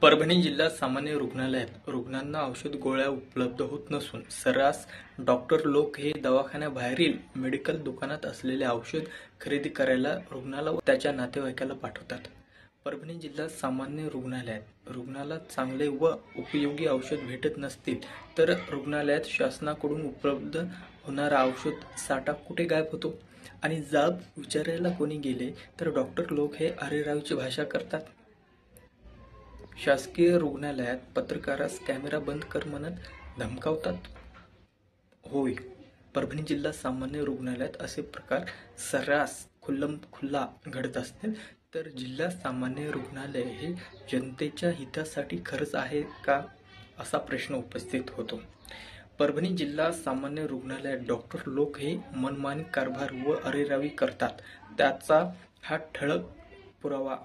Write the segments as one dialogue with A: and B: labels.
A: परभणी जिल्हा सामान्य रुग्णालयात रुग्णांना औषध गोळ्या उपलब्ध होत नसून सर्रास डॉक्टर लोक हे दवाखान्याबाहेरील मेडिकल दुकानात असलेले औषध खरेदी करायला रुग्णाला व त्याच्या नातेवाईकाला पाठवतात। परभणी जिल्हा सामान्य रुग्णालयात रुग्णाला चांगले व उपयोगी औषध भेटत नसतील तर रुग्णालयात शासनाकडून उपलब्ध होणारा औषध साठा कुठे गायब होतो आणि जाब विचारायला कोणी गेले तर डॉक्टर लोक हे अरेरावीची भाषा करतात। शासकीय रुग्णालयात पत्रकारास कॅमेरा बंद कर म्हणत धमकावतात। होय, परभणी जिल्हा सामान्य रुग्णालयात असे प्रकार सर्रास खुल्ला घडत असतील तर जिल्हा सामान्य रुग्णालय हे जनतेच्या हितासाठी खरंच आहे का असा प्रश्न उपस्थित होतो। परभणी जिल्हा सामान्य रुग्णालयात डॉक्टर लोक हे मनमानी कारभार व अरेरावी करतात त्याचा हा ठळक पुरावा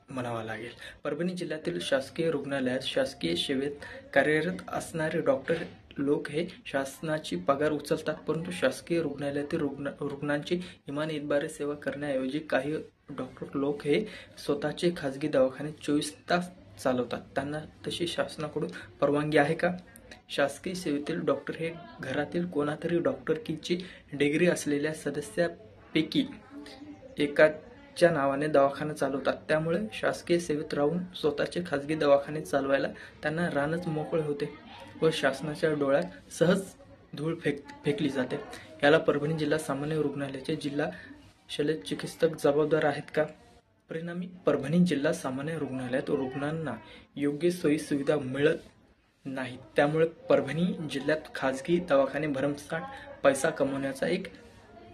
A: म्हणावा लागेल। परभणी जिल्ह्यातील शासकीय रुग्णालयात शासकीय सेवेत कार्यरत असणारे डॉक्टर लोक हे शासनाची पगार उचलतात, परंतु शासकीय रुग्णालयातील रुग्णांची इमान इतबारे सेवा करण्याऐवजी काही डॉक्टर लोक हे स्वतःचे खाजगी दवाखाने 24 तास चालवतात। त्यांना तशी शासनाकडून परवानगी आहे का? शासकीय सेवेतील डॉक्टर हे घरातील कोणातरी डॉक्टरकीची डिग्री असलेल्या सदस्यापैकी एकाच्या नावाने दवाखाना चालवतात। त्यामुळे शासकीय सेवेत राहून स्वतःचे खाजगी दवाखाने चालवायला त्यांना रानच मोकळे होते व शासनाच्या डोळ्यात सहज धूळ फेकली जाते। याला परभणी जिल्हा सामान्य रुग्णालयाचे जिल्हा शल्यचिकित्सक जबाबदार आहेत का? परिणामी परभणी जिल्हा सामान्य रुग्णालयात रुग्णांना योग्य सोयी सुविधा मिळत नाही। त्यामुळे परभणी जिल्ह्यात खाजगी दवाखाने भरमसाठ पैसा कमवण्याचा एक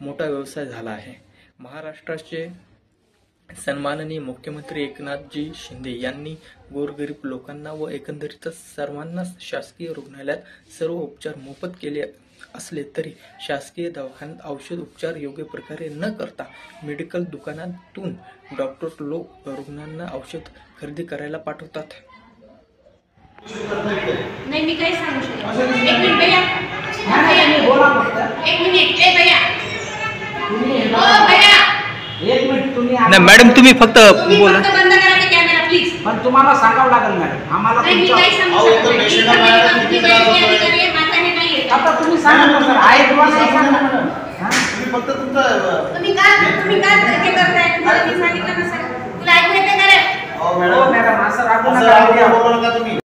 A: मोठा व्यवसाय झाला आहे। महाराष्ट्राचे सन्माननीय मुख्यमंत्री एकनाथजी शिंदे यांनी गोरगरीब लोकांना व एकंदरीतच सर्वांना शासकीय रुग्णालयात सर्व उपचार मोफत केले असले तरी शासकीय दवाखान्यात औषध उपचार योग्य प्रकारे न करता मेडिकल दुकानातून डॉक्टर लोक रुग्णांना औषध खरेदी करायला पाठवतात।
B: नाही, मी काही सांगू शकत नाही। एक मिनिट भैया, एक मिनिट, ए भैया, ओ भैया,
C: एक मिनिट तुम्ही
A: नाही मॅडम, तुम्ही फक्त बोला।
B: फक्त बंद करा ते कॅमेरा प्लीज।
C: पण तुम्हाला सांगावं लागेल मॅडम, आम्हाला
B: नाही, मी काही सांगू शकत नाही।
C: आता तुम्ही सांगा ना सर, आहे किंवा नाही सांगा ना।
D: तुम्ही फक्त तुमचं
B: तुम्ही काय हे करताय? तुम्हाला मी सांगितलं ना सर, तुला ऐकू येते का रे?
D: मॅडम
C: मॅडम असं रागू
D: असं
C: नका
D: बोलू नका तुम्ही।